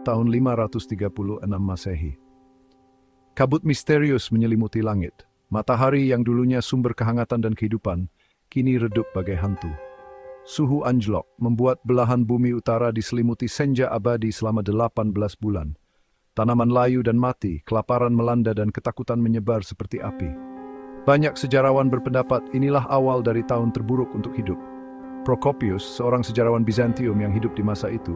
tahun 536 Masehi. Kabut misterius menyelimuti langit. Matahari yang dulunya sumber kehangatan dan kehidupan, kini redup bagai hantu. Suhu anjlok membuat belahan bumi utara diselimuti senja abadi selama 18 bulan. Tanaman layu dan mati, kelaparan melanda dan ketakutan menyebar seperti api. Banyak sejarawan berpendapat inilah awal dari tahun terburuk untuk hidup. Prokopius, seorang sejarawan Bizantium yang hidup di masa itu,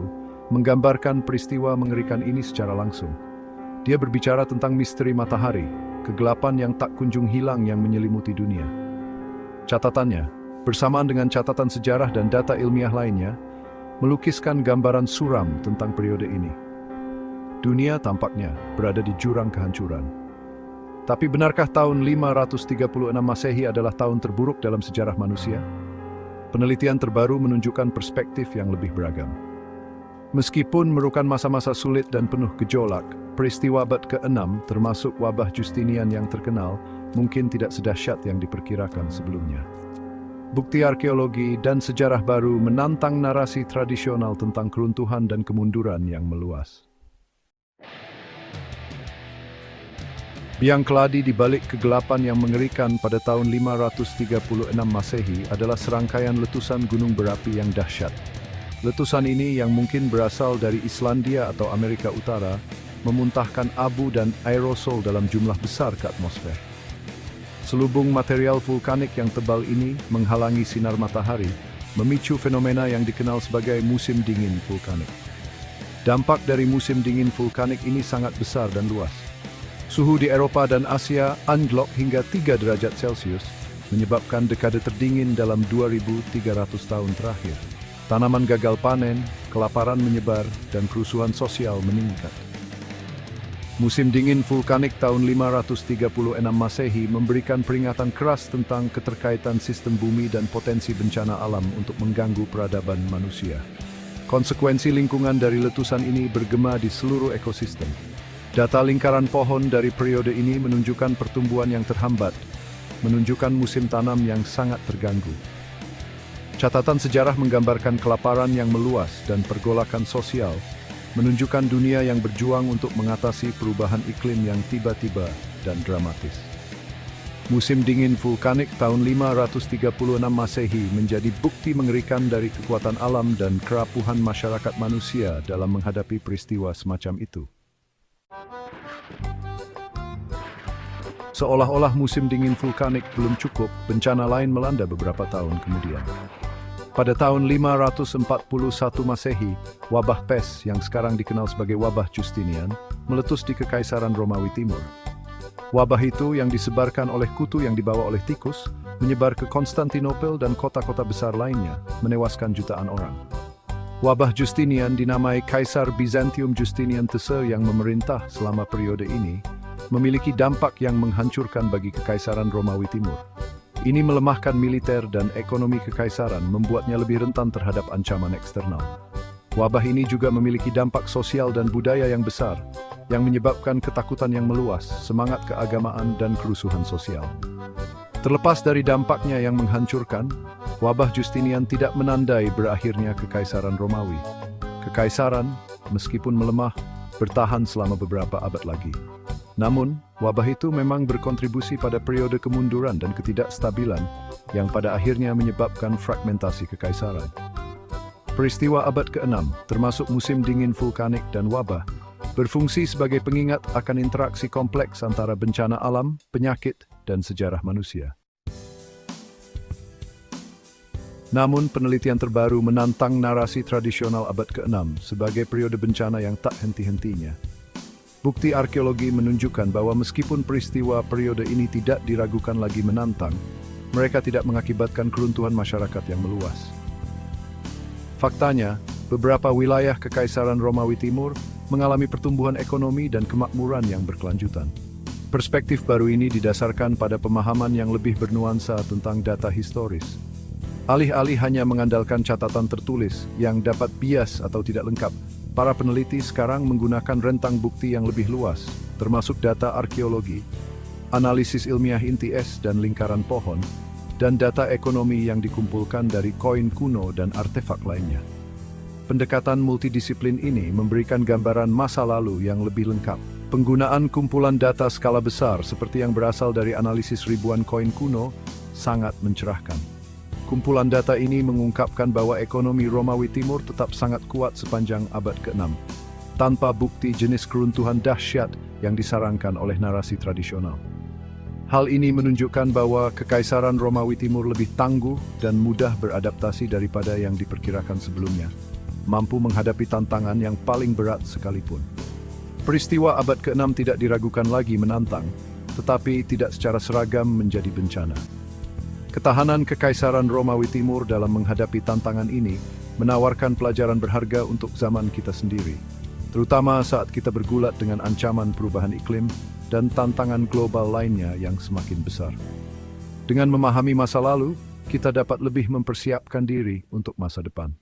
menggambarkan peristiwa mengerikan ini secara langsung. Dia berbicara tentang misteri matahari, kegelapan yang tak kunjung hilang yang menyelimuti dunia. Catatannya, bersamaan dengan catatan sejarah dan data ilmiah lainnya, melukiskan gambaran suram tentang periode ini. Dunia tampaknya berada di jurang kehancuran. Tapi benarkah tahun 536 Masehi adalah tahun terburuk dalam sejarah manusia? Penelitian terbaru menunjukkan perspektif yang lebih beragam. Meskipun merupakan masa-masa sulit dan penuh gejolak, peristiwa abad ke-6 termasuk wabah Justinian yang terkenal mungkin tidak sedahsyat yang diperkirakan sebelumnya. Bukti arkeologi dan sejarah baru menantang narasi tradisional tentang keruntuhan dan kemunduran yang meluas. Biang keladi di balik kegelapan yang mengerikan pada tahun 536 Masehi adalah serangkaian letusan gunung berapi yang dahsyat. Letusan ini yang mungkin berasal dari Islandia atau Amerika Utara, memuntahkan abu dan aerosol dalam jumlah besar ke atmosfer. Selubung material vulkanik yang tebal ini menghalangi sinar matahari, memicu fenomena yang dikenal sebagai musim dingin vulkanik. Dampak dari musim dingin vulkanik ini sangat besar dan luas. Suhu di Eropa dan Asia anjlok hingga 3 derajat Celcius, menyebabkan dekade terdingin dalam 2.300 tahun terakhir. Tanaman gagal panen, kelaparan menyebar, dan kerusuhan sosial meningkat. Musim dingin vulkanik tahun 536 Masehi memberikan peringatan keras tentang keterkaitan sistem bumi dan potensi bencana alam untuk mengganggu peradaban manusia. Konsekuensi lingkungan dari letusan ini bergema di seluruh ekosistem. Data lingkaran pohon dari periode ini menunjukkan pertumbuhan yang terhambat, menunjukkan musim tanam yang sangat terganggu. Catatan sejarah menggambarkan kelaparan yang meluas dan pergolakan sosial, menunjukkan dunia yang berjuang untuk mengatasi perubahan iklim yang tiba-tiba dan dramatis. Musim dingin vulkanik tahun 536 Masehi menjadi bukti mengerikan dari kekuatan alam dan kerapuhan masyarakat manusia dalam menghadapi peristiwa semacam itu. Seolah-olah musim dingin vulkanik belum cukup, bencana lain melanda beberapa tahun kemudian. Pada tahun 541 Masehi, wabah pes yang sekarang dikenal sebagai wabah Justinian meletus di Kekaisaran Romawi Timur. Wabah itu yang disebarkan oleh kutu yang dibawa oleh tikus, menyebar ke Konstantinopel dan kota-kota besar lainnya, menewaskan jutaan orang. Wabah Justinian dinamai Kaisar Bizantium Justinian III yang memerintah selama periode ini, memiliki dampak yang menghancurkan bagi Kekaisaran Romawi Timur. Ini melemahkan militer dan ekonomi kekaisaran, membuatnya lebih rentan terhadap ancaman eksternal. Wabah ini juga memiliki dampak sosial dan budaya yang besar, yang menyebabkan ketakutan yang meluas, semangat keagamaan, dan kerusuhan sosial. Terlepas dari dampaknya yang menghancurkan, wabah Justinian tidak menandai berakhirnya Kekaisaran Romawi. Kekaisaran, meskipun melemah, bertahan selama beberapa abad lagi. Namun, wabah itu memang berkontribusi pada periode kemunduran dan ketidakstabilan yang pada akhirnya menyebabkan fragmentasi kekaisaran. Peristiwa abad ke-6, termasuk musim dingin vulkanik dan wabah, berfungsi sebagai pengingat akan interaksi kompleks antara bencana alam, penyakit, dan sejarah manusia. Namun, penelitian terbaru menantang narasi tradisional abad ke-6 sebagai periode bencana yang tak henti-hentinya. Bukti arkeologi menunjukkan bahwa meskipun peristiwa periode ini tidak diragukan lagi menantang, mereka tidak mengakibatkan keruntuhan masyarakat yang meluas. Faktanya, beberapa wilayah Kekaisaran Romawi Timur mengalami pertumbuhan ekonomi dan kemakmuran yang berkelanjutan. Perspektif baru ini didasarkan pada pemahaman yang lebih bernuansa tentang data historis. Alih-alih hanya mengandalkan catatan tertulis yang dapat bias atau tidak lengkap, para peneliti sekarang menggunakan rentang bukti yang lebih luas, termasuk data arkeologi, analisis ilmiah inti es dan lingkaran pohon, dan data ekonomi yang dikumpulkan dari koin kuno dan artefak lainnya. Pendekatan multidisiplin ini memberikan gambaran masa lalu yang lebih lengkap. Penggunaan kumpulan data skala besar seperti yang berasal dari analisis ribuan koin kuno sangat mencerahkan. Kumpulan data ini mengungkapkan bahwa ekonomi Romawi Timur tetap sangat kuat sepanjang abad ke-6, tanpa bukti jenis keruntuhan dahsyat yang disarankan oleh narasi tradisional. Hal ini menunjukkan bahwa Kekaisaran Romawi Timur lebih tangguh dan mudah beradaptasi daripada yang diperkirakan sebelumnya, mampu menghadapi tantangan yang paling berat sekalipun. Peristiwa abad ke-6 tidak diragukan lagi menantang, tetapi tidak secara seragam menjadi bencana. Ketahanan Kekaisaran Romawi Timur dalam menghadapi tantangan ini menawarkan pelajaran berharga untuk zaman kita sendiri, terutama saat kita bergulat dengan ancaman perubahan iklim dan tantangan global lainnya yang semakin besar. Dengan memahami masa lalu, kita dapat lebih mempersiapkan diri untuk masa depan.